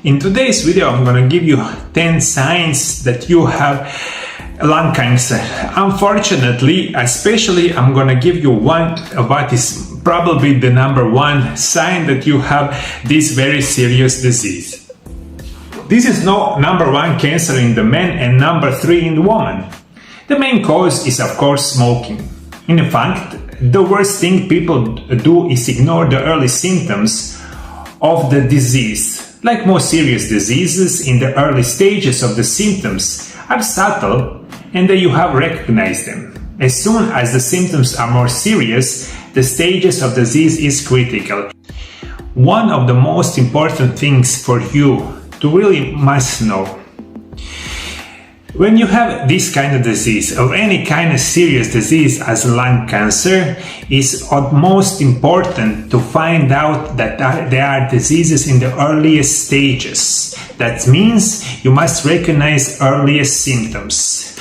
In today's video, I'm going to give you 10 signs that you have lung cancer. Unfortunately, especially I'm going to give you one what is probably the number one sign that you have this very serious disease. This is number one cancer in the man and number 3 in the woman. The main cause is of course smoking. In fact, the worst thing people do is ignore the early symptoms of the disease. Like most serious diseases, in the early stages of the symptoms are subtle and that you have recognized them. As soon as the symptoms are more serious, the stages of disease is critical. One of the most important things for you to really must know: when you have this kind of disease or any kind of serious disease as lung cancer, it's most important to find out that there are diseases in the earliest stages. That means you must recognize earliest symptoms.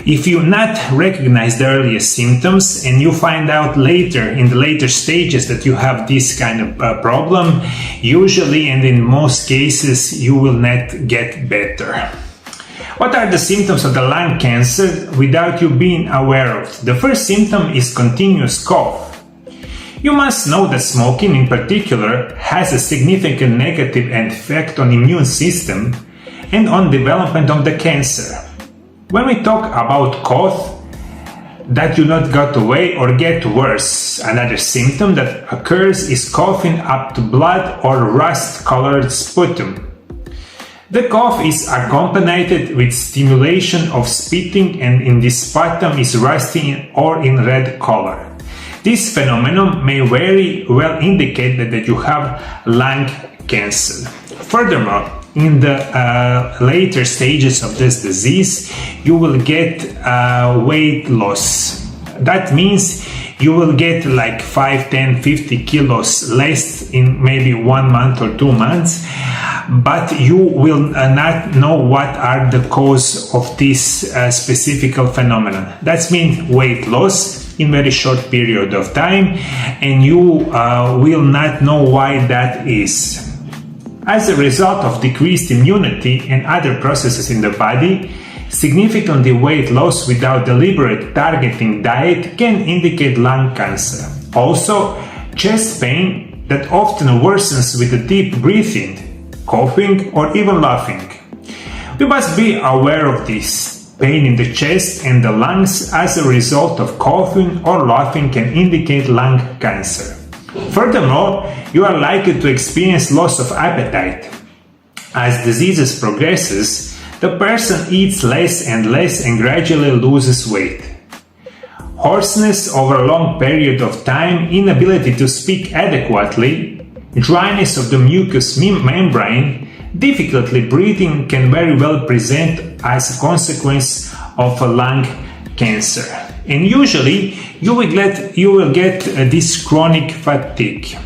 If you not recognize the earliest symptoms and you find out later in the later stages that you have this kind of problem, usually and in most cases you will not get better. What are the symptoms of the lung cancer without you being aware of? The first symptom is continuous cough. You must know that smoking in particular has a significant negative effect on the immune system and on development of the cancer. When we talk about cough that do not go away or get worse, another symptom that occurs is coughing up to blood or rust-colored sputum. The cough is accompanied with stimulation of spitting, and in this sputum is rusty or in red color. This phenomenon may very well indicate that you have lung cancer. Furthermore, in the later stages of this disease, you will get weight loss. That means you will get like 5, 10, 50 kilos less in maybe 1 month or 2 months, but you will not know what are the cause of this specific phenomenon. That means weight loss in very short period of time, and you will not know why that is. As a result of decreased immunity and other processes in the body, significantly weight loss without deliberate targeting diet can indicate lung cancer. Also, chest pain that often worsens with the deep breathing, coughing or even laughing. We must be aware of this. Pain in the chest and the lungs as a result of coughing or laughing can indicate lung cancer. Furthermore, you are likely to experience loss of appetite. As disease progresses, the person eats less and less and gradually loses weight. Hoarseness over a long period of time, inability to speak adequately, dryness of the mucous membrane, difficulty breathing can very well present as a consequence of a lung cancer. And usually you will get this chronic fatigue.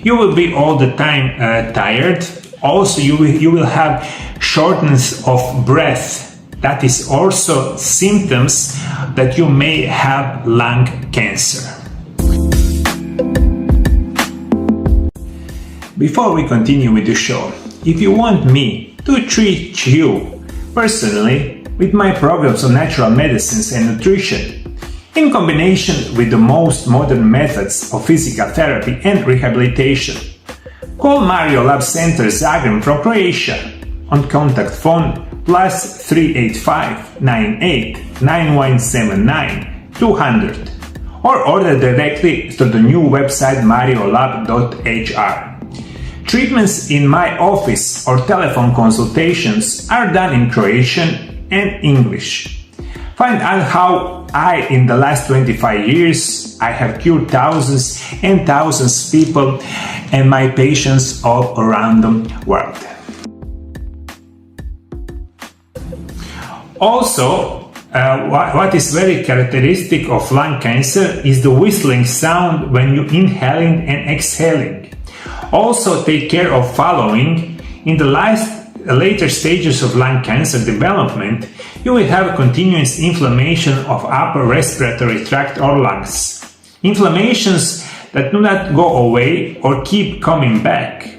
You will be all the time tired. Also, you will have shortness of breath. That is also symptoms that you may have lung cancer. Before we continue with the show, if you want me to treat you personally with my programs on natural medicines and nutrition, in combination with the most modern methods of physical therapy and rehabilitation, call Mario Lab Center Zagreb from Croatia on contact phone +385 98 9179 200 or order directly to the new website mariolab.hr. Treatments in my office or telephone consultations are done in Croatian and English. Find out how in the last 25 years, I have cured thousands and thousands of people and my patients all around the world. Also, what is very characteristic of lung cancer is the whistling sound when you inhaling and exhaling. Also, take care of following. In the later stages of lung cancer development, you will have a continuous inflammation of upper respiratory tract or lungs. Inflammations that do not go away or keep coming back.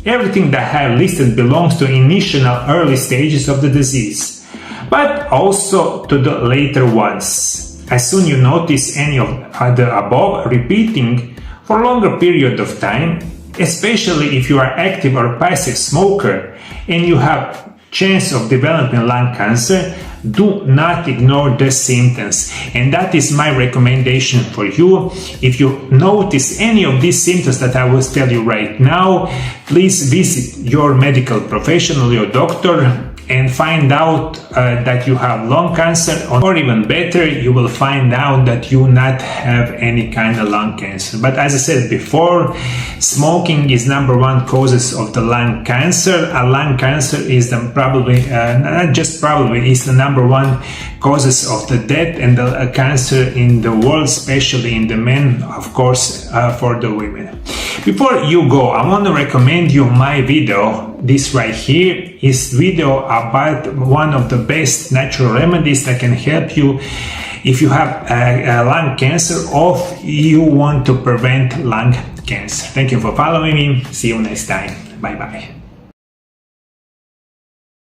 Everything that I have listed belongs to initial early stages of the disease, but also to the later ones. As soon you notice any of the above repeating for a longer period of time, especially if you are active or passive smoker and you have chance of developing lung cancer, do not ignore the symptoms. And that is my recommendation for you. If you notice any of these symptoms that I will tell you right now, please visit your medical professional, your doctor, and find out that you have lung cancer, or even better, you will find out that you not have any kind of lung cancer. But as I said before, smoking is number one causes of the lung cancer. Lung cancer is not just probably, is the number one causes of the death and the cancer in the world, especially in the men, of course, for the women. Before you go, I want to recommend you my video. This right here is video about one of the best natural remedies that can help you if you have lung cancer or you want to prevent lung cancer. Thank you for following me. See you next time. Bye bye.